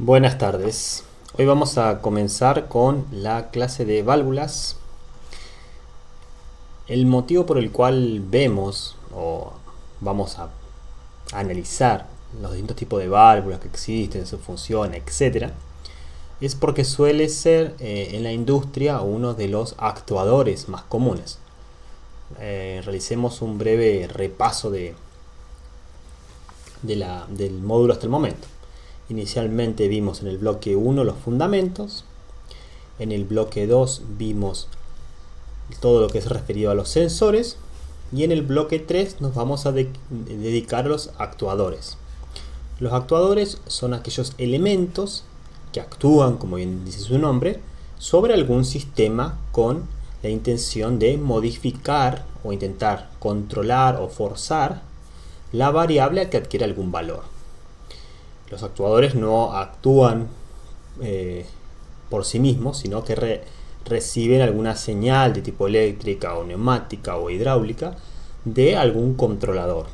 Buenas tardes. Hoy vamos a comenzar con la clase de válvulas. El motivo por el cual vemos o vamos a analizar los distintos tipos de válvulas que existen, su función, etcétera, es porque suele ser en la industria uno de los actuadores más comunes. Realicemos un breve repaso del módulo hasta el momento. Inicialmente vimos en el bloque 1 los fundamentos, en el bloque 2 vimos todo lo que es referido a los sensores y en el bloque 3 nos vamos a dedicar a los actuadores. Los actuadores son aquellos elementos que actúan, como bien dice su nombre, sobre algún sistema con la intención de modificar o intentar controlar o forzar la variable a que adquiere algún valor. Los actuadores no actúan por sí mismos, sino que reciben alguna señal de tipo eléctrica o neumática o hidráulica de algún controlador.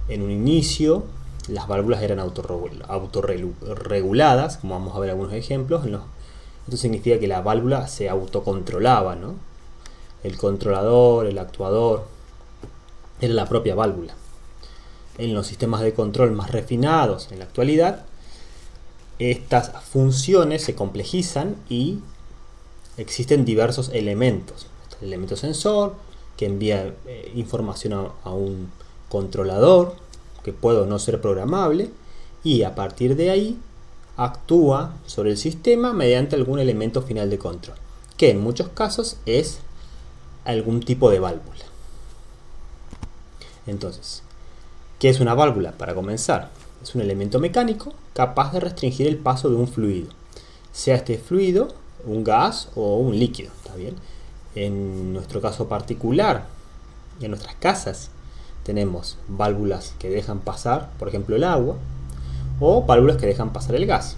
En un inicio, las válvulas eran autorreguladas, como vamos a ver algunos ejemplos. Esto significa que la válvula se autocontrolaba, ¿no? El controlador, el actuador, era la propia válvula. En los sistemas de control más refinados en la actualidad, estas funciones se complejizan y existen diversos elementos. El elemento sensor, que envía información a un controlador, que puede o no ser programable, y a partir de ahí actúa sobre el sistema mediante algún elemento final de control, que en muchos casos es algún tipo de válvula. Entonces, ¿qué es una válvula? Para comenzar, es un elemento mecánico capaz de restringir el paso de un fluido, sea este fluido un gas o un líquido, ¿está bien? En nuestro caso particular, en nuestras casas, tenemos válvulas que dejan pasar, por ejemplo, el agua, o válvulas que dejan pasar el gas.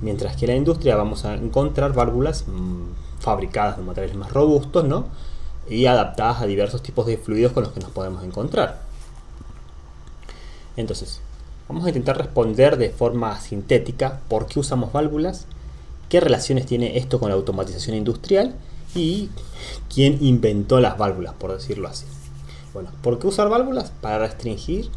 Mientras que en la industria vamos a encontrar válvulas fabricadas de materiales más robustos, ¿no? Y adaptadas a diversos tipos de fluidos con los que nos podemos encontrar. Entonces, vamos a intentar responder de forma sintética por qué usamos válvulas, qué relaciones tiene esto con la automatización industrial y quién inventó las válvulas, por decirlo así. Bueno, ¿por qué usar válvulas? Para restringir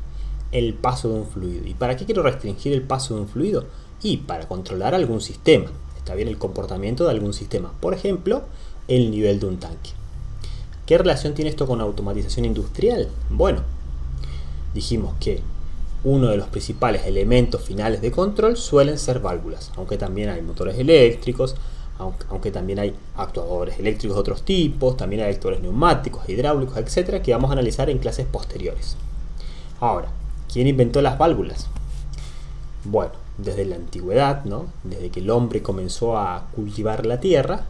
el paso de un fluido. ¿Y para qué quiero restringir el paso de un fluido? Y para controlar algún sistema. Está bien, el comportamiento de algún sistema. Por ejemplo, el nivel de un tanque. ¿Qué relación tiene esto con la automatización industrial? Bueno, dijimos que uno de los principales elementos finales de control suelen ser válvulas, aunque también hay motores eléctricos, aunque también hay actuadores eléctricos de otros tipos, también hay actuadores neumáticos, hidráulicos, etcétera, que vamos a analizar en clases posteriores. Ahora, ¿quién inventó las válvulas? Bueno, desde la antigüedad, ¿no? Desde que el hombre comenzó a cultivar la tierra,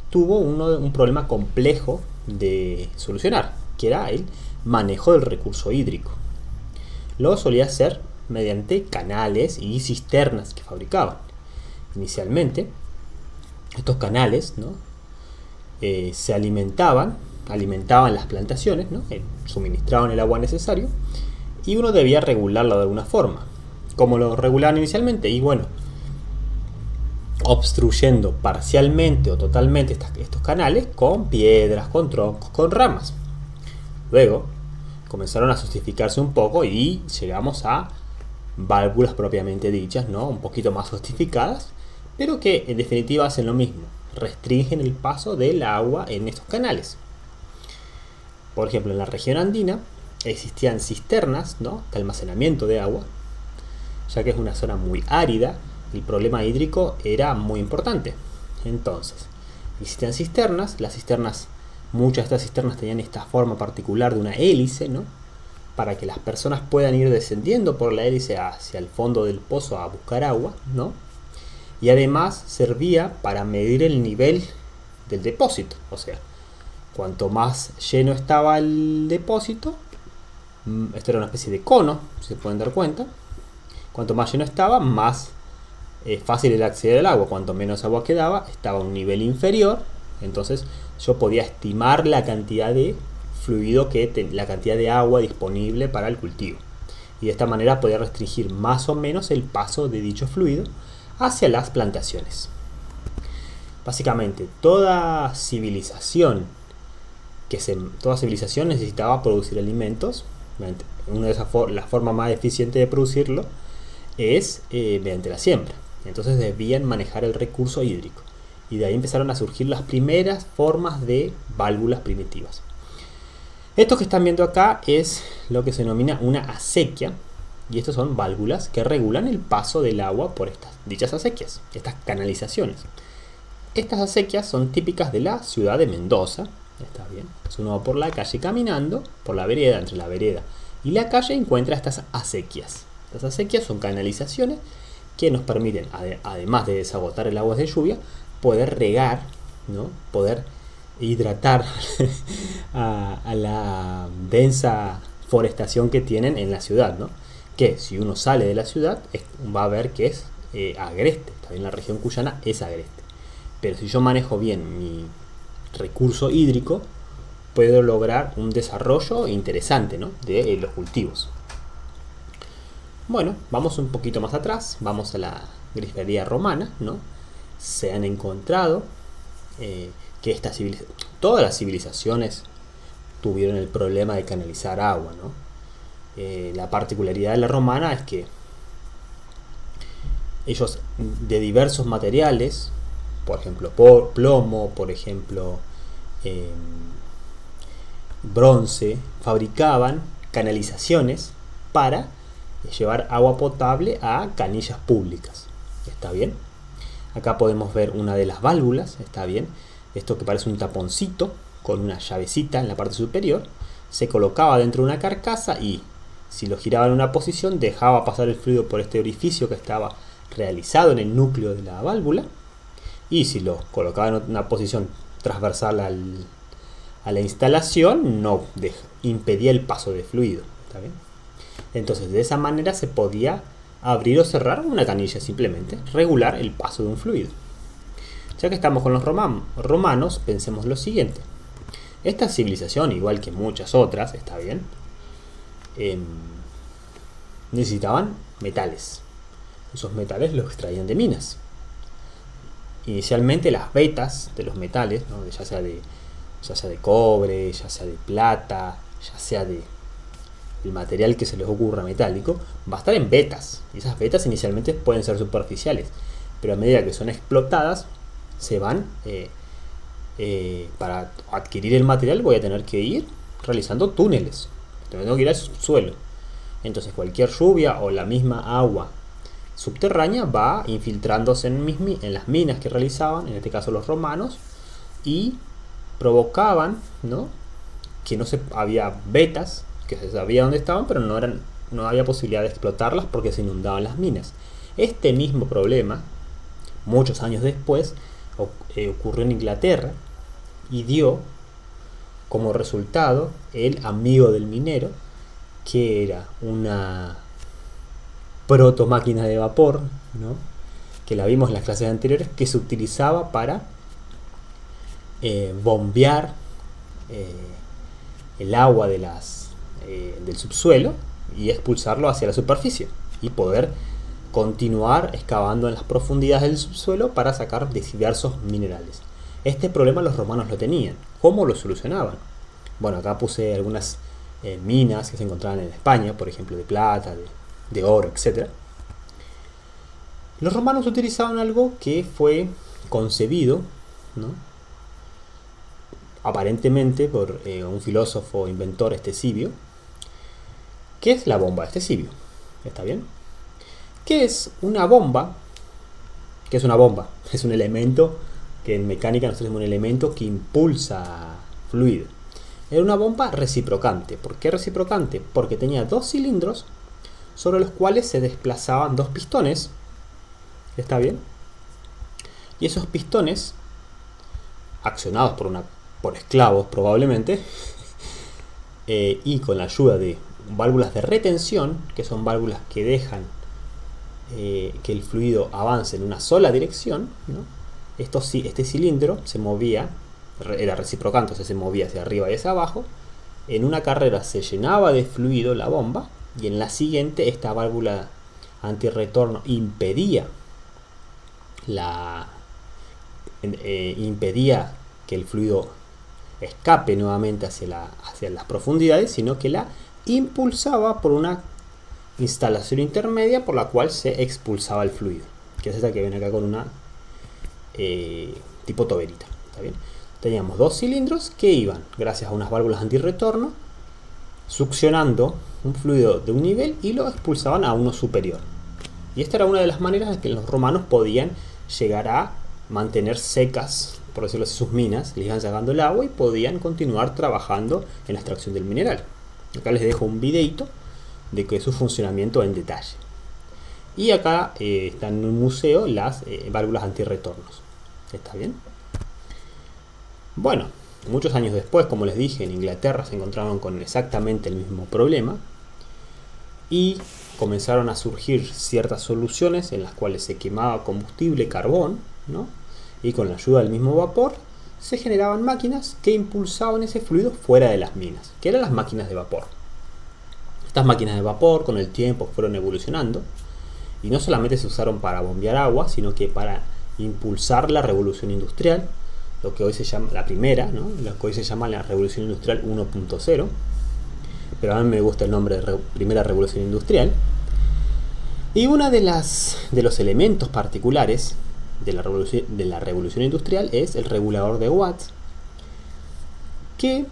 tuvo un problema complejo de solucionar, que era el manejo del recurso hídrico. Lo solía hacer mediante canales y cisternas que fabricaban. Inicialmente, estos canales, ¿no? Se alimentaban las plantaciones, ¿no? Suministraban el agua necesario y uno debía regularlo de alguna forma. ¿Cómo lo regulaban inicialmente? Y bueno, obstruyendo parcialmente o totalmente estos canales con piedras, con troncos, con ramas. Luego comenzaron a sofisticarse un poco y llegamos a válvulas propiamente dichas, ¿no? Un poquito más sofisticadas, pero que en definitiva hacen lo mismo, restringen el paso del agua en estos canales. Por ejemplo, en la región andina existían cisternas, ¿no? De almacenamiento de agua, ya que es una zona muy árida, el problema hídrico era muy importante. Entonces, existían cisternas, muchas de estas cisternas tenían esta forma particular de una hélice, ¿no? Para que las personas puedan ir descendiendo por la hélice hacia el fondo del pozo a buscar agua, ¿no? Y además servía para medir el nivel del depósito. O sea, cuanto más lleno estaba el depósito, esto era una especie de cono, si se pueden dar cuenta. Cuanto más lleno estaba, más fácil era acceder al agua. Cuanto menos agua quedaba, estaba a un nivel inferior. Entonces yo podía estimar la cantidad de fluido la cantidad de agua disponible para el cultivo. y de esta manera podía restringir más o menos el paso de dicho fluido hacia las plantaciones. Básicamente, toda civilización necesitaba producir alimentos. Una de las formas más eficientes de producirlo es mediante la siembra. Entonces debían manejar el recurso hídrico. Y de ahí empezaron a surgir las primeras formas de válvulas primitivas. Esto que están viendo acá es lo que se denomina una acequia. Y estas son válvulas que regulan el paso del agua por dichas acequias, estas canalizaciones. Estas acequias son típicas de la ciudad de Mendoza. Está bien. Uno va por la calle caminando, por la vereda, entre la vereda y la calle encuentra estas acequias. Las acequias son canalizaciones que nos permiten, además de desagotar el agua de lluvia, poder regar, ¿no? Poder hidratar a la densa forestación que tienen en la ciudad, ¿no? Que si uno sale de la ciudad va a ver que es agreste. También la región cuyana es agreste. Pero si yo manejo bien mi recurso hídrico, puedo lograr un desarrollo interesante, ¿no? De los cultivos. Bueno, vamos un poquito más atrás, vamos a la grifería romana, ¿no? Se han encontrado que todas las civilizaciones tuvieron el problema de canalizar agua, ¿no? La particularidad de la romana es que ellos de diversos materiales, por ejemplo plomo, por ejemplo bronce, fabricaban canalizaciones para llevar agua potable a canillas públicas. ¿Está bien? Acá podemos ver una de las válvulas. ¿Está bien? Esto que parece un taponcito con una llavecita en la parte superior, se colocaba dentro de una carcasa y si lo giraba en una posición dejaba pasar el fluido por este orificio que estaba realizado en el núcleo de la válvula, y si lo colocaba en una posición transversal a la instalación no impedía el paso de fluido. ¿Está bien? Entonces de esa manera se podía abrir o cerrar una canilla, simplemente regular el paso de un fluido. Ya que estamos con los romanos, pensemos lo siguiente. Esta civilización, igual que muchas otras, está bien, necesitaban metales. Esos metales los extraían de minas. Inicialmente las vetas de los metales, ¿no? ya sea de cobre, ya sea de plata, ya sea de el material que se les ocurra metálico, va a estar en vetas. Y esas vetas inicialmente pueden ser superficiales, pero a medida que son explotadas, se van para adquirir el material voy a tener que ir realizando túneles. Tengo que ir al subsuelo. Entonces cualquier lluvia o la misma agua subterránea va infiltrándose en las minas que realizaban, en este caso los romanos, y provocaban, ¿no? Que había vetas, que se sabía dónde estaban, pero no había posibilidad de explotarlas porque se inundaban las minas. Este mismo problema, muchos años después, ocurrió en Inglaterra y dio como resultado el amigo del minero, que era una proto máquina de vapor, ¿no? Que la vimos en las clases anteriores, que se utilizaba para bombear el agua del subsuelo y expulsarlo hacia la superficie y poder continuar excavando en las profundidades del subsuelo para sacar diversos minerales. Este problema los romanos lo tenían. ¿Cómo lo solucionaban? Bueno, acá puse algunas minas que se encontraban en España, por ejemplo de plata, de oro, etc. Los romanos utilizaban algo que fue concebido, ¿no? Aparentemente por un filósofo inventor, Ctesibio, que es la bomba de Ctesibio. ¿Está bien? ¿Qué es una bomba? ¿Qué es una bomba? Es un elemento que en mecánica nosotros tenemos un elemento que impulsa fluido. Era una bomba reciprocante. ¿Por qué reciprocante? Porque tenía dos cilindros sobre los cuales se desplazaban dos pistones. ¿Está bien? Y esos pistones, accionados por esclavos probablemente, y con la ayuda de válvulas de retención, que son válvulas que dejan que el fluido avance en una sola dirección, ¿no? Este cilindro se movía, era reciprocante, o sea, se movía hacia arriba y hacia abajo. En una carrera se llenaba de fluido la bomba, y en la siguiente esta válvula antirretorno impedía que el fluido escape nuevamente hacia las profundidades, sino que la impulsaba por una instalación intermedia por la cual se expulsaba el fluido, que es esta que viene acá con una tipo toberita. ¿Está bien? Teníamos dos cilindros que iban, gracias a unas válvulas antirretorno, succionando un fluido de un nivel y lo expulsaban a uno superior. Y esta era una de las maneras en que los romanos podían llegar a mantener secas, por decirlo así, sus minas, les iban sacando el agua y podían continuar trabajando en la extracción del mineral. Acá les dejo un videito de su funcionamiento en detalle. Y acá están en un museo las válvulas antirretornos. ¿Está bien? Bueno, muchos años después, como les dije, en Inglaterra se encontraron con exactamente el mismo problema y comenzaron a surgir ciertas soluciones en las cuales se quemaba combustible, carbón, ¿no? Y con la ayuda del mismo vapor se generaban máquinas que impulsaban ese fluido fuera de las minas, que eran las máquinas de vapor. Estas máquinas de vapor con el tiempo fueron evolucionando y no solamente se usaron para bombear agua, sino que para impulsar la revolución industrial, lo que hoy se llama la primera, ¿no? Lo que hoy se llama la revolución industrial 1.0, pero a mí me gusta el nombre de primera revolución industrial. Y uno de los elementos particulares de la revolución industrial es el regulador de Watt, que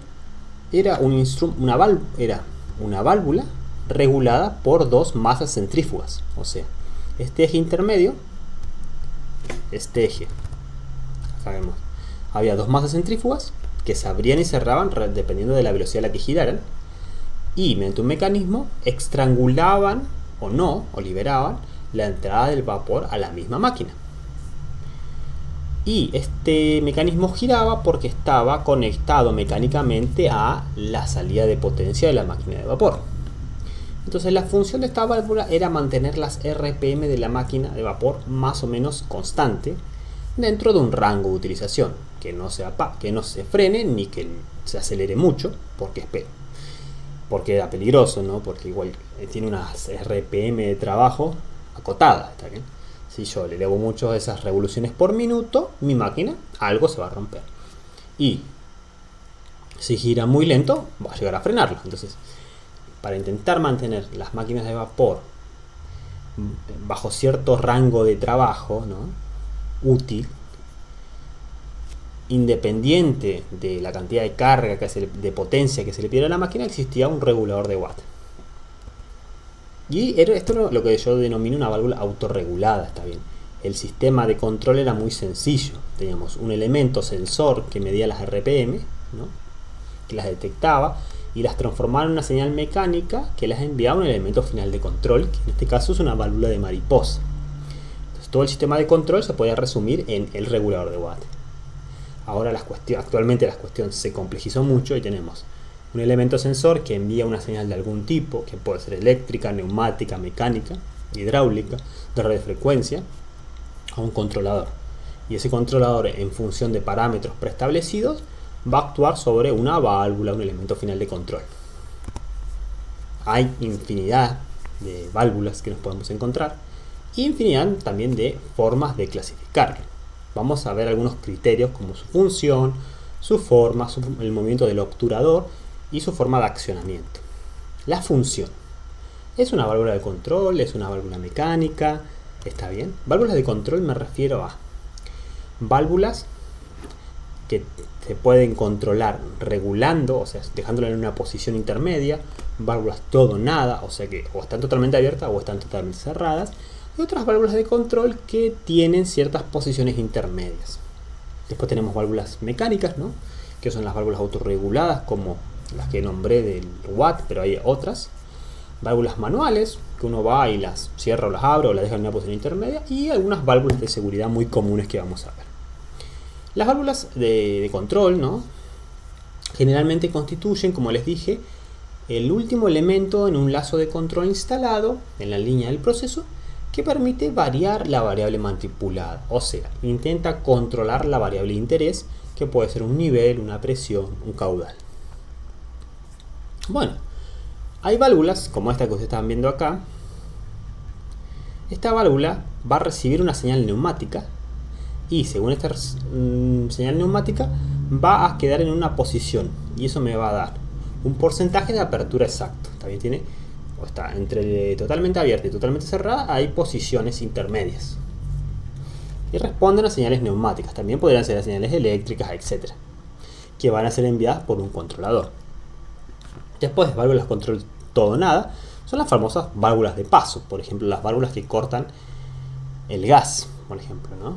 era una válvula regulada por dos masas centrífugas. O sea, este eje intermedio, este eje, sabemos, había dos masas centrífugas que se abrían y cerraban dependiendo de la velocidad a la que giraran, y mediante un mecanismo estrangulaban o liberaban la entrada del vapor a la misma máquina. Y este mecanismo giraba porque estaba conectado mecánicamente a la salida de potencia de la máquina de vapor. Entonces la función de esta válvula era mantener las RPM de la máquina de vapor más o menos constante dentro de un rango de utilización, que no se frene ni que se acelere mucho, porque era peligroso, ¿no? Porque igual tiene unas RPM de trabajo acotadas, ¿está bien? Si yo le elevo mucho esas revoluciones por minuto, mi máquina algo se va a romper. Y si gira muy lento, va a llegar a frenarlo. Entonces, para intentar mantener las máquinas de vapor bajo cierto rango de trabajo, ¿no? Útil, independiente de la cantidad de carga, de potencia que se le pidiera a la máquina, existía un regulador de Watt. Y esto es lo que yo denomino una válvula autorregulada, está bien. El sistema de control era muy sencillo. Teníamos un elemento sensor que medía las RPM, ¿no? Que las detectaba y las transformaba en una señal mecánica que las enviaba a un elemento final de control, que en este caso es una válvula de mariposa. Entonces, todo el sistema de control se podía resumir en el regulador de Watt. Ahora actualmente la cuestión se complejizó mucho y tenemos un elemento sensor que envía una señal de algún tipo, que puede ser eléctrica, neumática, mecánica, hidráulica, de radiofrecuencia, a un controlador. Y ese controlador, en función de parámetros preestablecidos, va a actuar sobre una válvula, un elemento final de control. Hay infinidad de válvulas que nos podemos encontrar y infinidad también de formas de clasificarlo. Vamos a ver algunos criterios como su función, su forma, el movimiento del obturador y su forma de accionamiento. La función. ¿Es una válvula de control? ¿Es una válvula mecánica? ¿Está bien? Válvulas de control me refiero a válvulas que se pueden controlar regulando, o sea, dejándolo en una posición intermedia, válvulas todo o nada, o sea que o están totalmente abiertas o están totalmente cerradas, y otras válvulas de control que tienen ciertas posiciones intermedias. Después tenemos válvulas mecánicas, ¿no? Que son las válvulas autorreguladas, como las que nombré del Watt, pero hay otras. Válvulas manuales, que uno va y las cierra o las abre o las deja en una posición intermedia, y algunas válvulas de seguridad muy comunes que vamos a ver. Las válvulas de control, ¿no? Generalmente constituyen, como les dije, el último elemento en un lazo de control instalado en la línea del proceso que permite variar la variable manipulada, o sea, intenta controlar la variable de interés, que puede ser un nivel, una presión, un caudal. Bueno, Hay válvulas, como esta que ustedes están viendo acá. Esta válvula va a recibir una señal neumática y según esta señal neumática va a quedar en una posición y eso me va a dar un porcentaje de apertura exacto. También tiene, o está entre totalmente abierta y totalmente cerrada, hay posiciones intermedias y responden a señales neumáticas. También podrían ser a señales eléctricas, etcétera, que van a ser enviadas por un controlador. Después, válvulas control todo o nada son las famosas válvulas de paso. Por ejemplo, las válvulas que cortan el gas, por ejemplo, ¿no?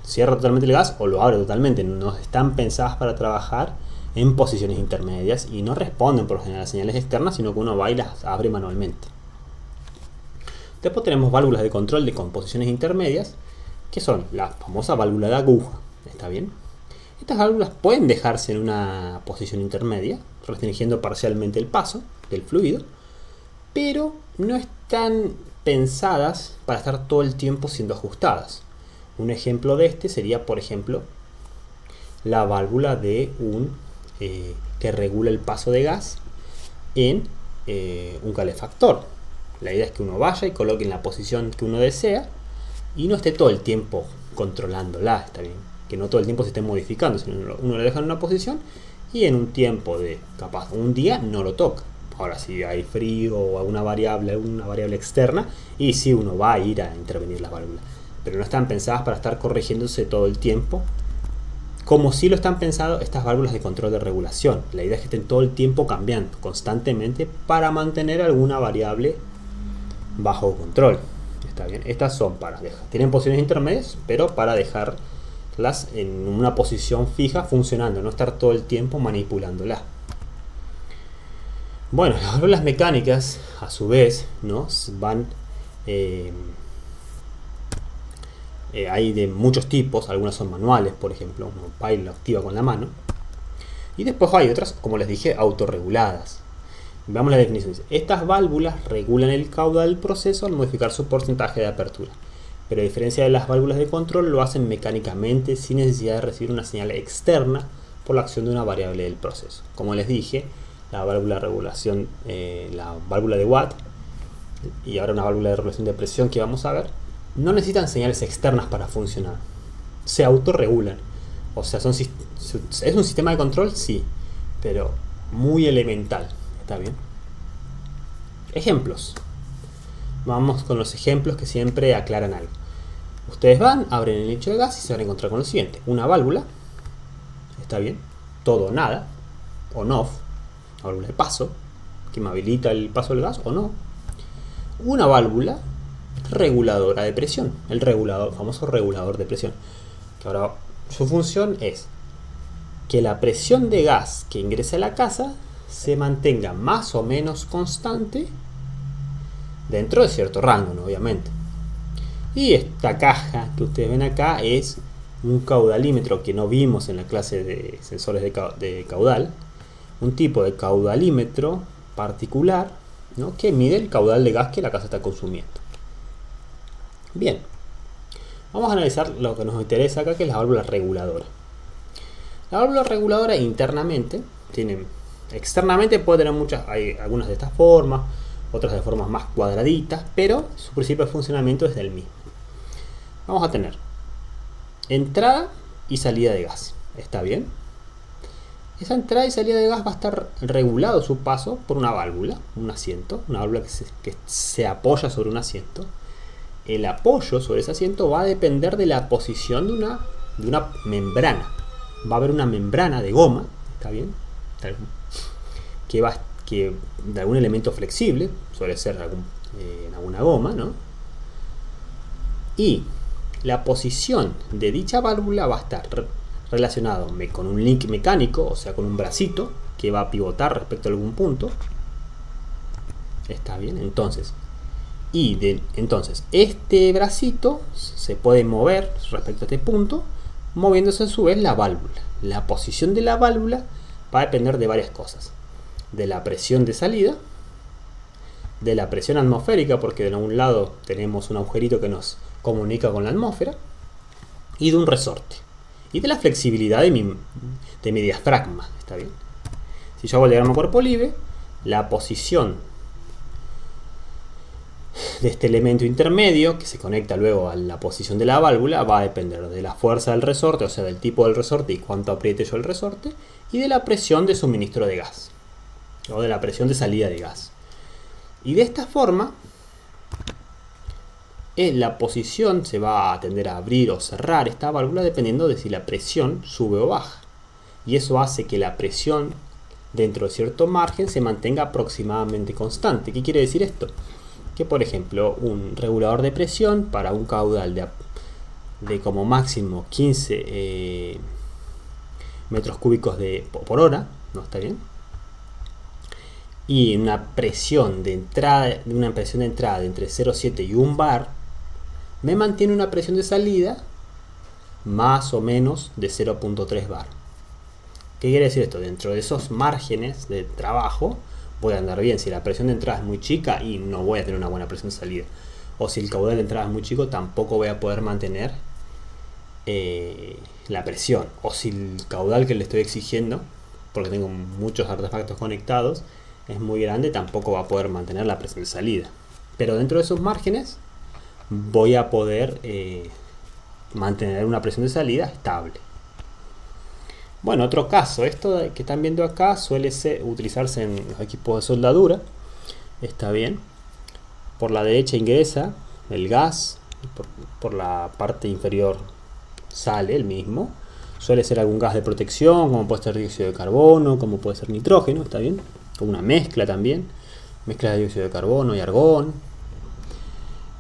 Cierra totalmente el gas o lo abre totalmente. No están pensadas para trabajar en posiciones intermedias y no responden por lo general a señales externas, sino que uno va y las abre manualmente. Después tenemos válvulas de control de composiciones intermedias, que son la famosa válvula de aguja. ¿Está bien? Estas válvulas pueden dejarse en una posición intermedia, restringiendo parcialmente el paso del fluido, pero no están pensadas para estar todo el tiempo siendo ajustadas. Un ejemplo de este sería, por ejemplo, la válvula de que regula el paso de gas en un calefactor. La idea es que uno vaya y coloque en la posición que uno desea y no esté todo el tiempo controlándola, está bien, que no todo el tiempo se esté modificando, sino uno lo deja en una posición y en un tiempo de capaz un día no lo toca. Ahora si hay frío o alguna variable externa, y sí uno va a ir a intervenir la válvula, pero no están pensadas para estar corrigiéndose todo el tiempo, como si lo están pensadas estas válvulas de control de regulación. La idea es que estén todo el tiempo cambiando constantemente para mantener alguna variable bajo control. Está bien, estas son para dejar, tienen posiciones intermedias, pero para dejarlas en una posición fija funcionando, no estar todo el tiempo manipulándolas. Bueno, las válvulas mecánicas a su vez, ¿no? Van hay de muchos tipos, algunas son manuales, por ejemplo, uno va y lo activa con la mano, y después hay otras, como les dije, autorreguladas. Veamos la definición. Estas válvulas regulan el caudal del proceso al modificar su porcentaje de apertura, pero a diferencia de las válvulas de control lo hacen mecánicamente sin necesidad de recibir una señal externa por la acción de una variable del proceso. Como les dije, la válvula de regulación, la válvula de Watt y ahora una válvula de regulación de presión que vamos a ver, no necesitan señales externas para funcionar, se autorregulan. O sea, es un sistema de control, sí, pero muy elemental. ¿Está bien? Ejemplos. Vamos con los ejemplos que siempre aclaran algo. Ustedes van, abren el nicho de gas y se van a encontrar con lo siguiente: una válvula, ¿está bien? Todo o nada, on-off, válvula de paso, que me habilita el paso del gas o no. Una válvula reguladora de presión, el famoso regulador de presión, que ahora su función es que la presión de gas que ingresa a la casa se mantenga más o menos constante dentro de cierto rango, ¿no? Obviamente. Y esta caja que ustedes ven acá es un caudalímetro que no vimos en la clase de sensores de caudal, un tipo de caudalímetro particular, ¿no? Que mide el caudal de gas que la casa está consumiendo. Bien, vamos a analizar lo que nos interesa acá, que es la válvula reguladora. La válvula reguladora internamente externamente puede tener hay algunas de estas formas, otras de formas más cuadraditas, pero su principio de funcionamiento es el mismo. Vamos a tener entrada y salida de gas, ¿está bien? Esa entrada y salida de gas va a estar regulado su paso por una válvula, un asiento, una válvula que se apoya sobre un asiento. El apoyo sobre ese asiento va a depender de la posición de una membrana. Va a haber una membrana de goma, ¿está bien? Que de algún elemento flexible, suele ser alguna goma, ¿no? Y la posición de dicha válvula va a estar relacionado con un link mecánico, o sea, con un bracito que va a pivotar respecto a algún punto. ¿Está bien? Entonces, este bracito se puede mover respecto a este punto, moviéndose a su vez la válvula. La posición de la válvula va a depender de varias cosas: de la presión de salida, de la presión atmosférica, porque de algún lado tenemos un agujerito que nos comunica con la atmósfera, y de un resorte, y de la flexibilidad de mi diafragma. ¿Está bien? Si yo hago el diagrama cuerpo libre, la posición de este elemento intermedio, que se conecta luego a la posición de la válvula, va a depender de la fuerza del resorte, o sea, del tipo del resorte y cuánto apriete yo el resorte, y de la presión de suministro de gas, o de la presión de salida de gas. Y de esta forma, la posición se va a tender a abrir o cerrar esta válvula dependiendo de si la presión sube o baja. Y eso hace que la presión dentro de cierto margen se mantenga aproximadamente constante. ¿Qué quiere decir esto? Que por ejemplo un regulador de presión para un caudal de como máximo 15 metros cúbicos por hora, ¿no está bien? Y una presión de entrada de entre 0,7 y 1 bar me mantiene una presión de salida más o menos de 0,3 bar. ¿Qué quiere decir esto? Dentro de esos márgenes de trabajo voy a andar bien. Si la presión de entrada es muy chica y no voy a tener una buena presión de salida, o si el caudal de entrada es muy chico, tampoco voy a poder mantener la presión. O si el caudal que le estoy exigiendo, porque tengo muchos artefactos conectados, es muy grande, tampoco va a poder mantener la presión de salida. Pero dentro de esos márgenes voy a poder mantener una presión de salida estable. Bueno, otro caso, esto que están viendo acá suele utilizarse en los equipos de soldadura. Está bien. Por la derecha ingresa el gas, por la parte inferior sale el mismo. Suele ser algún gas de protección, como puede ser dióxido de carbono, como puede ser nitrógeno, está bien. O una mezcla también, mezcla de dióxido de carbono y argón.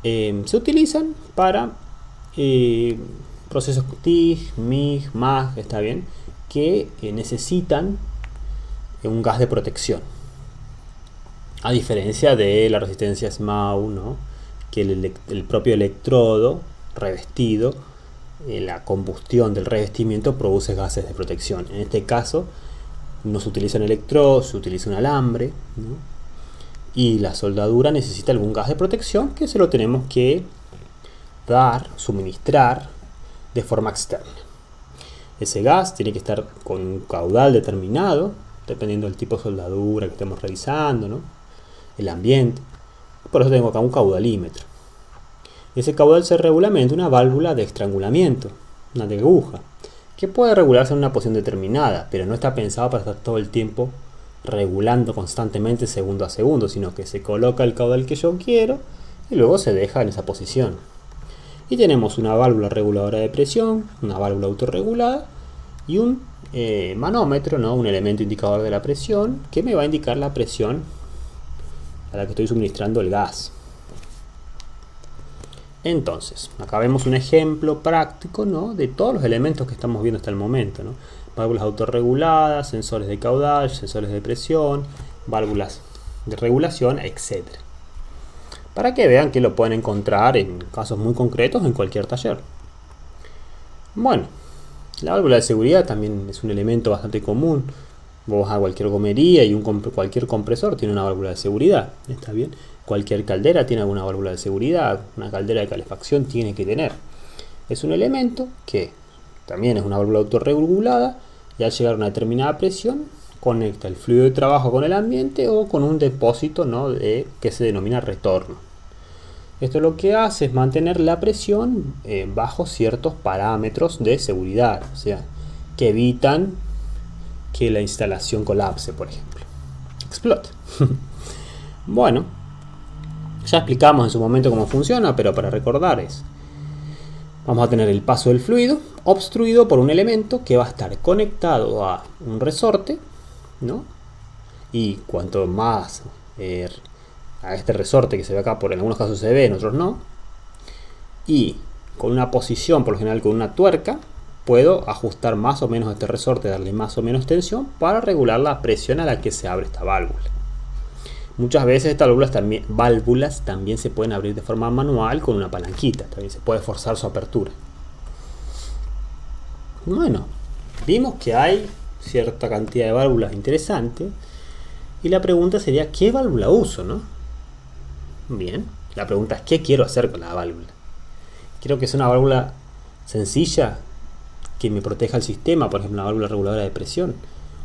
Se utilizan para procesos TIG, MIG, MAG, está bien, que necesitan un gas de protección, a diferencia de la resistencia SMAU, ¿no? Que el propio electrodo revestido, la combustión del revestimiento produce gases de protección. En este caso no se utiliza un electrodo, se utiliza un alambre, ¿no? Y la soldadura necesita algún gas de protección que se lo tenemos que dar, suministrar de forma externa. Ese gas tiene que estar con un caudal determinado, dependiendo del tipo de soldadura que estemos realizando, ¿no? El ambiente. Por eso tengo acá un caudalímetro. Ese caudal se regula mediante una válvula de estrangulamiento, una de aguja, que puede regularse en una posición determinada, pero no está pensado para estar todo el tiempo regulando constantemente segundo a segundo, sino que se coloca el caudal que yo quiero y luego se deja en esa posición. Y tenemos una válvula reguladora de presión, una válvula autorregulada y un manómetro, ¿no? Un elemento indicador de la presión que me va a indicar la presión a la que estoy suministrando el gas. Entonces, acá vemos un ejemplo práctico, ¿no? De todos los elementos que estamos viendo hasta el momento, ¿no? Válvulas autorreguladas, sensores de caudal, sensores de presión, válvulas de regulación, etc. Para que vean que lo pueden encontrar en casos muy concretos en cualquier taller. Bueno, la válvula de seguridad también es un elemento bastante común. Vos vas a cualquier gomería y cualquier compresor tiene una válvula de seguridad, ¿está bien? Cualquier caldera tiene alguna válvula de seguridad, una caldera de calefacción tiene que tener. Es un elemento que también es una válvula autorregulada y al llegar a una determinada presión conecta el fluido de trabajo con el ambiente o con un depósito, ¿no? Que se denomina retorno. Esto lo que hace es mantener la presión bajo ciertos parámetros de seguridad, o sea, que evitan que la instalación colapse, por ejemplo, explote. Bueno, ya explicamos en su momento cómo funciona, pero para recordar vamos a tener el paso del fluido obstruido por un elemento que va a estar conectado a un resorte, ¿no? Y cuanto más a este resorte que se ve acá, en algunos casos se ve, en otros no, y con una posición, por lo general con una tuerca, puedo ajustar más o menos este resorte, darle más o menos tensión para regular la presión a la que se abre esta válvula. Muchas veces estas válvulas también se pueden abrir de forma manual con una palanquita, también se puede forzar su apertura. Bueno, vimos que hay cierta cantidad de válvulas interesantes y la pregunta sería ¿qué válvula uso, no? Bien, la pregunta es ¿qué quiero hacer con la válvula? Quiero que sea una válvula sencilla que me proteja el sistema, por ejemplo una válvula reguladora de presión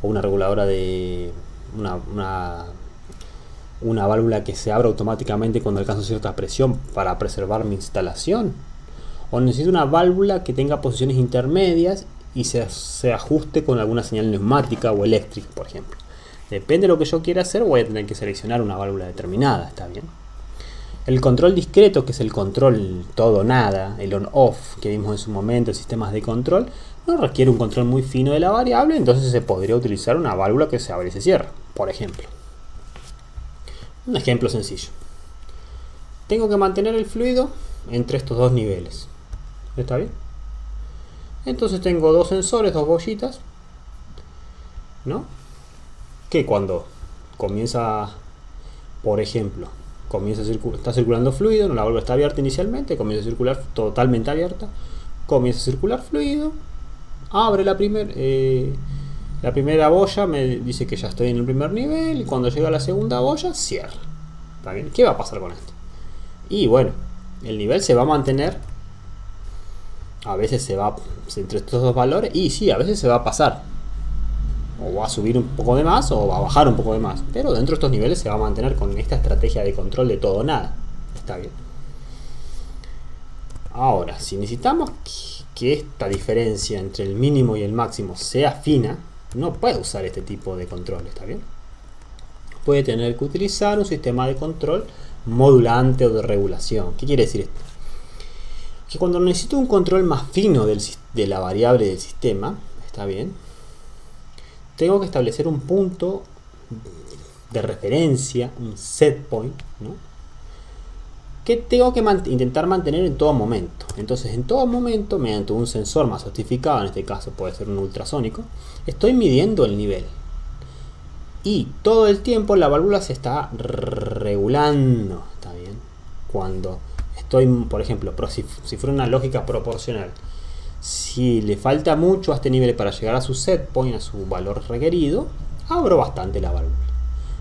o una reguladora de una una válvula que se abra automáticamente cuando alcanzo cierta presión para preservar mi instalación, o necesito una válvula que tenga posiciones intermedias y se ajuste con alguna señal neumática o eléctrica, por ejemplo. Depende de lo que yo quiera hacer, voy a tener que seleccionar una válvula determinada, ¿está bien? El control discreto, que es el control todo o nada, el on-off que vimos en su momento en sistemas de control, no requiere un control muy fino de la variable, entonces se podría utilizar una válvula que se abre y se cierra, por ejemplo. Un ejemplo sencillo. Tengo que mantener el fluido entre estos dos niveles. ¿Está bien? Entonces tengo dos sensores, dos bollitas, ¿no? Que cuando comienza, por ejemplo, está circulando fluido, no, la válvula está abierta inicialmente, comienza a circular totalmente abierta, comienza a circular fluido, abre la primera boya, me dice que ya estoy en el primer nivel, y cuando llega a la segunda boya, cierra. ¿Está bien? ¿Qué va a pasar con esto? Y bueno, el nivel se va a mantener, a veces se va entre estos dos valores, y sí, a veces se va a pasar, o va a subir un poco de más o va a bajar un poco de más, pero dentro de estos niveles se va a mantener con esta estrategia de control de todo o nada. Está bien. Ahora, si necesitamos que esta diferencia entre el mínimo y el máximo sea fina, no puede usar este tipo de control. ¿Está bien? Puede tener que utilizar un sistema de control modulante o de regulación. ¿Qué quiere decir esto? Que cuando necesito un control más fino de la variable del sistema, ¿está bien?, tengo que establecer un punto de referencia, un set point, ¿no?, que tengo que intentar mantener en todo momento. Entonces, en todo momento, mediante un sensor más sofisticado, en este caso puede ser un ultrasónico, estoy midiendo el nivel. Y todo el tiempo la válvula se está regulando. ¿Está bien? Cuando estoy, por ejemplo, si fuera una lógica proporcional, si le falta mucho a este nivel para llegar a su set point, a su valor requerido, abro bastante la válvula.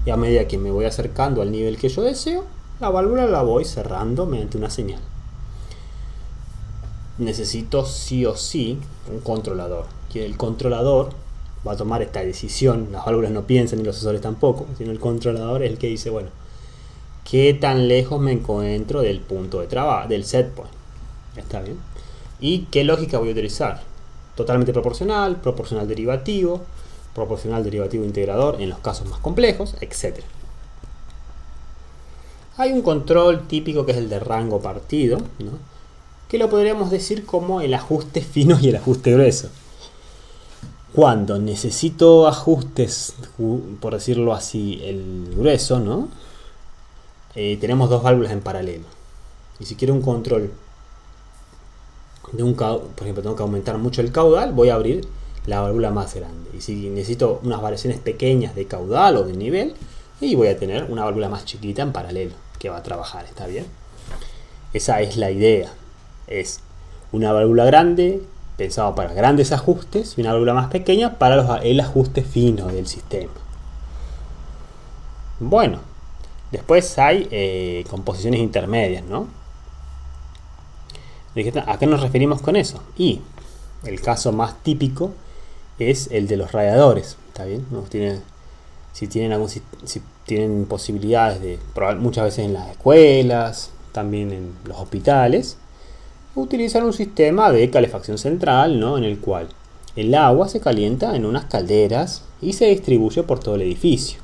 Y a medida que me voy acercando al nivel que yo deseo, la válvula la voy cerrando mediante una señal. Necesito sí o sí un controlador. Que el controlador va a tomar esta decisión. Las válvulas no piensan y los sensores tampoco, sino el controlador es el que dice, bueno, ¿qué tan lejos me encuentro del punto de trabajo, del set point? ¿Está bien? ¿Y qué lógica voy a utilizar? Totalmente proporcional, proporcional derivativo integrador en los casos más complejos, etc. Hay un control típico que es el de rango partido, ¿no?, que lo podríamos decir como el ajuste fino y el ajuste grueso. Cuando necesito ajustes, por decirlo así, el grueso, ¿no?, tenemos dos válvulas en paralelo. Y si quiero un control de por ejemplo, tengo que aumentar mucho el caudal, voy a abrir la válvula más grande. Y si necesito unas variaciones pequeñas de caudal o de nivel, y voy a tener una válvula más chiquita en paralelo que va a trabajar. ¿Está bien? Esa es la idea. Es una válvula grande pensada para grandes ajustes y una válvula más pequeña para el ajuste fino del sistema. Bueno, después hay composiciones intermedias, ¿no? ¿A qué nos referimos con eso? Y el caso más típico es el de los radiadores. ¿Está bien? Si tienen posibilidades muchas veces en las escuelas, también en los hospitales, utilizan un sistema de calefacción central, ¿no?, en el cual el agua se calienta en unas calderas y se distribuye por todo el edificio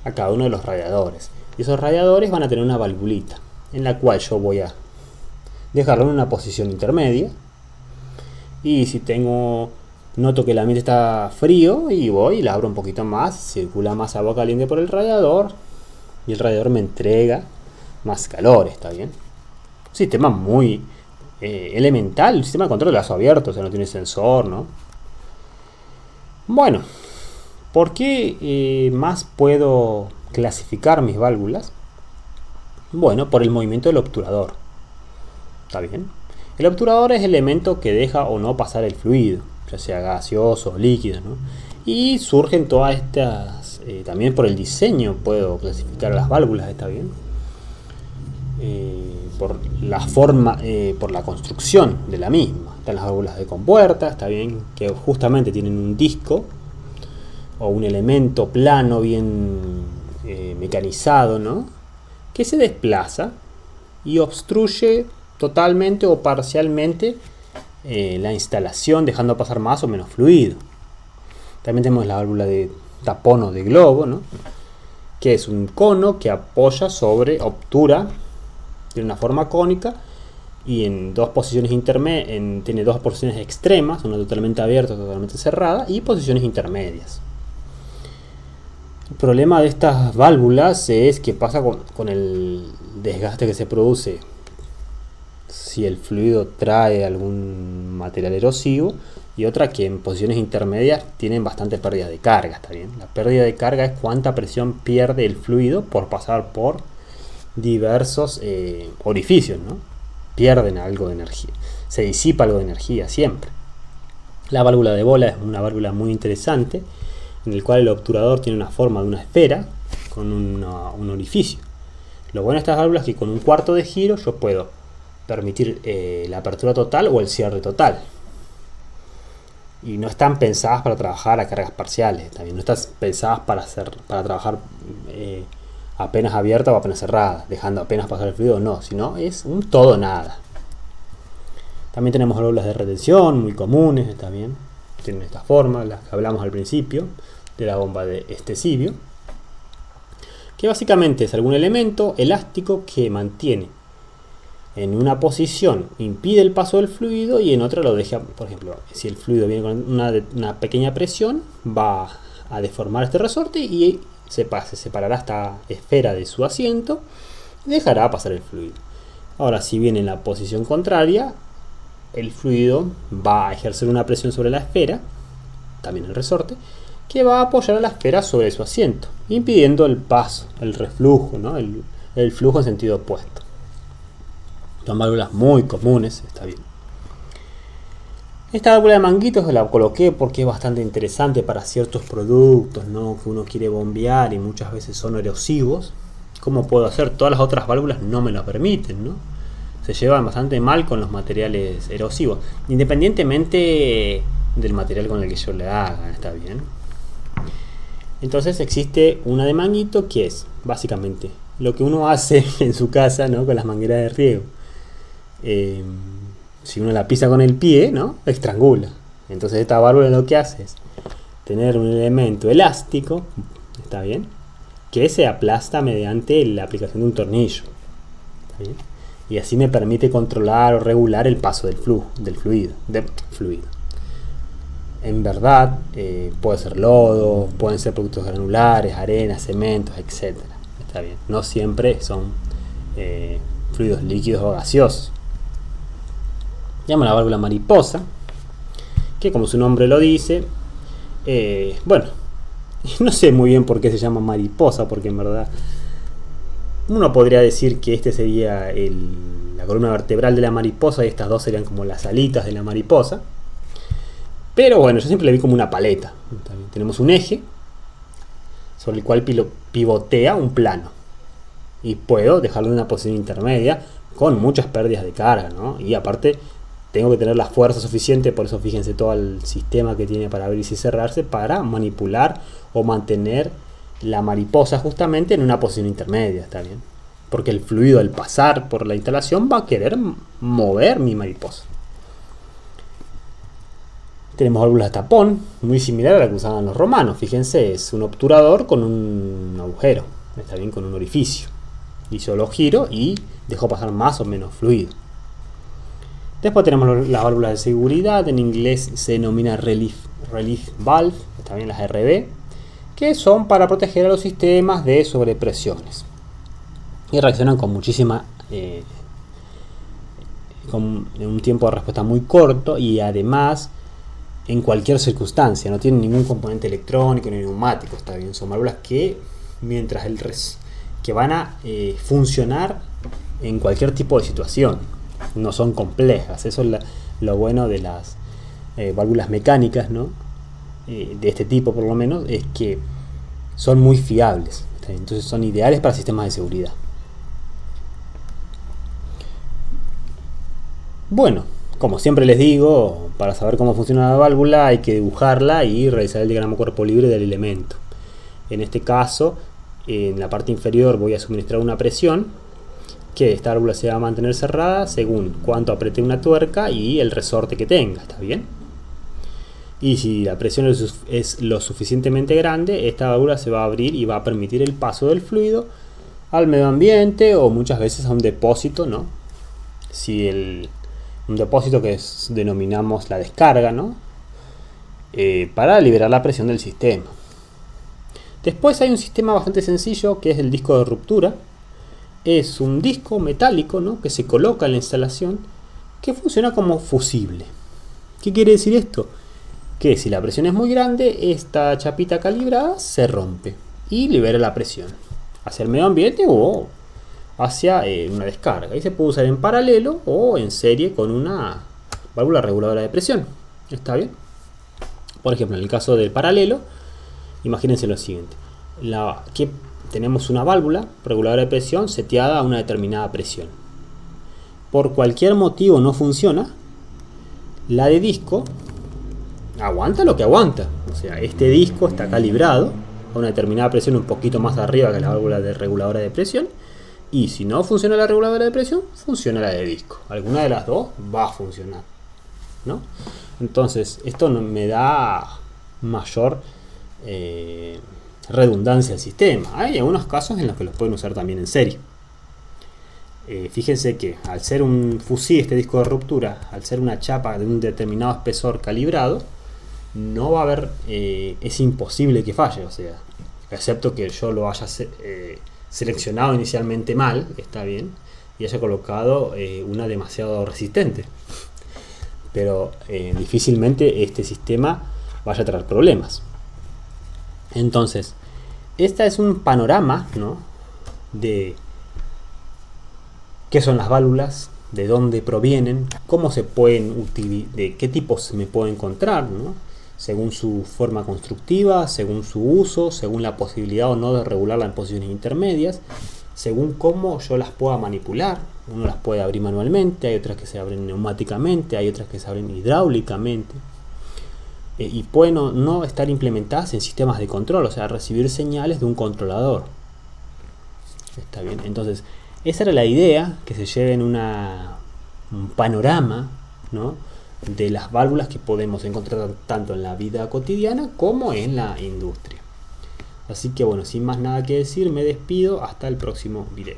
a cada uno de los radiadores. Y esos radiadores van a tener una valvulita en la cual yo voy a dejarlo en una posición intermedia, y si noto que el ambiente está frío, y voy y la abro un poquito más, circula más agua caliente por el radiador y el radiador me entrega más calor. ¿Está bien? Un sistema muy elemental, un sistema de control de vaso abierto, o sea, no tiene sensor, ¿no? Bueno, ¿por qué más puedo clasificar mis válvulas? Bueno, por el movimiento del obturador. ¿Está bien? El obturador es el elemento que deja o no pasar el fluido, ya sea gaseoso o líquido, ¿no? Y surgen todas estas, también por el diseño puedo clasificar las válvulas. ¿Está bien? Por la forma, por la construcción de la misma. Están las válvulas de compuerta, está bien, que justamente tienen un disco o un elemento plano bien mecanizado, ¿no? Que se desplaza y obstruye totalmente o parcialmente la instalación, dejando pasar más o menos fluido. También tenemos la válvula de tapón o de globo, ¿no? Que es un cono que apoya sobre, obtura, tiene una forma cónica y en dos posiciones tiene dos posiciones extremas, una totalmente abierta, totalmente cerrada, y posiciones intermedias. El problema de estas válvulas es que pasa con el desgaste que se produce si el fluido trae algún material erosivo, y otra que en posiciones intermedias tienen bastante pérdida de carga. Está bien, la pérdida de carga es cuánta presión pierde el fluido por pasar por diversos orificios, ¿no? Pierden algo de energía, se disipa algo de energía siempre. La válvula de bola es una válvula muy interesante, en el cual el obturador tiene una forma de una esfera con un orificio. Lo bueno de estas válvulas es que con un cuarto de giro yo puedo permitir la apertura total o el cierre total. Y no están pensadas para trabajar a cargas parciales, también no están pensadas para trabajar apenas abierta o apenas cerrada, dejando apenas pasar el fluido, no, sino es un todo nada. También tenemos válvulas de retención muy comunes, también tienen esta forma, las que hablamos al principio, de la bomba de Estesivio, que básicamente es algún elemento elástico que mantiene en una posición, impide el paso del fluido, y en otra lo deja. Por ejemplo, si el fluido viene con una pequeña presión, va a deformar este resorte y se separará esta esfera de su asiento y dejará pasar el fluido. Ahora, si viene en la posición contraria, el fluido va a ejercer una presión sobre la esfera, también el resorte, que va a apoyar a la esfera sobre su asiento, impidiendo el paso, el reflujo, ¿no? el flujo en sentido opuesto. Son válvulas muy comunes, está bien. Esta válvula de manguitos la coloqué porque es bastante interesante para ciertos productos, ¿no? Que uno quiere bombear y muchas veces son erosivos. ¿Cómo puedo hacer? Todas las otras válvulas no me lo permiten, ¿no? Se llevan bastante mal con los materiales erosivos, independientemente del material con el que yo le haga, está bien. Entonces existe una de manguito que es básicamente lo que uno hace en su casa, ¿no? Con las mangueras de riego. Si uno la pisa con el pie, ¿no? Estrangula. Entonces esta válvula lo que hace es tener un elemento elástico, ¿está bien?, que se aplasta mediante la aplicación de un tornillo, ¿está bien? Y así me permite controlar o regular el paso del fluido. En verdad, puede ser lodo, pueden ser productos granulares, arena, cementos, etc. Está bien. No siempre son fluidos líquidos o gaseosos. Llama la válvula mariposa, que como su nombre lo dice, bueno, no sé muy bien por qué se llama mariposa, porque en verdad uno podría decir que este sería la columna vertebral de la mariposa y estas dos serían como las alitas de la mariposa. Pero bueno, yo siempre le vi como una paleta. Tenemos un eje sobre el cual pivotea un plano. Y puedo dejarlo en una posición intermedia con muchas pérdidas de carga, ¿no? Y aparte tengo que tener la fuerza suficiente, por eso fíjense todo el sistema que tiene para abrirse y cerrarse, para manipular o mantener la mariposa justamente en una posición intermedia, ¿está bien? Porque el fluido al pasar por la instalación va a querer mover mi mariposa. Tenemos válvulas de tapón, muy similar a la que usaban los romanos. Fíjense, es un obturador con un agujero, está bien, con un orificio. Y yo lo giro y dejo pasar más o menos fluido. Después tenemos las válvulas de seguridad, en inglés se denomina relief valve, también las RV, que son para proteger a los sistemas de sobrepresiones. Y reaccionan con muchísima, con un tiempo de respuesta muy corto, y además en cualquier circunstancia, no tienen ningún componente electrónico ni neumático, está bien. Son válvulas que que van a funcionar en cualquier tipo de situación, no son complejas. Eso es lo bueno de las válvulas mecánicas, ¿no? De este tipo por lo menos, es que son muy fiables, entonces son ideales para sistemas de seguridad. Bueno, como siempre les digo, para saber cómo funciona la válvula hay que dibujarla y realizar el diagrama cuerpo libre del elemento. En este caso, en la parte inferior voy a suministrar una presión, que esta válvula se va a mantener cerrada según cuánto apriete una tuerca y el resorte que tenga, ¿está bien? Y si la presión es lo suficientemente grande, esta válvula se va a abrir y va a permitir el paso del fluido al medio ambiente o muchas veces a un depósito, ¿no? Si un depósito que denominamos la descarga, ¿no? Para liberar la presión del sistema. Después hay un sistema bastante sencillo que es el disco de ruptura. Es un disco metálico, ¿no? Que se coloca en la instalación, que funciona como fusible. ¿Qué quiere decir esto? Que si la presión es muy grande, esta chapita calibrada se rompe y libera la presión hacia el medio ambiente o hacia una descarga. Y se puede usar en paralelo o en serie con una válvula reguladora de presión. ¿Está bien? Por ejemplo, en el caso del paralelo, imagínense lo siguiente. Que tenemos una válvula reguladora de presión seteada a una determinada presión. Por cualquier motivo no funciona, la de disco aguanta lo que aguanta. O sea, este disco está calibrado a una determinada presión un poquito más arriba que la válvula de reguladora de presión. Y si no funciona la reguladora de presión, funciona la de disco. Alguna de las dos va a funcionar, ¿no? Entonces, esto me da mayor redundancia al sistema. Hay algunos casos en los que los pueden usar también en serie. Fíjense que al ser un fusil, este disco de ruptura, al ser una chapa de un determinado espesor calibrado, no va a haber, es imposible que falle, o sea, excepto que yo lo haya seleccionado inicialmente mal, está bien, y haya colocado una demasiado resistente. Pero difícilmente este sistema vaya a traer problemas. Entonces, este es un panorama, ¿no? De qué son las válvulas, de dónde provienen, cómo se pueden utilizar, de qué tipos se me puedo encontrar, ¿no? Según su forma constructiva, según su uso, según la posibilidad o no de regularla en posiciones intermedias, según cómo yo las pueda manipular. Uno las puede abrir manualmente, hay otras que se abren neumáticamente, hay otras que se abren hidráulicamente. Y pueden no estar implementadas en sistemas de control, o sea, recibir señales de un controlador. Está bien, entonces esa era la idea, que se lleven un panorama, ¿no? De las válvulas que podemos encontrar tanto en la vida cotidiana como en la industria. Así que bueno, sin más nada que decir, me despido hasta el próximo video.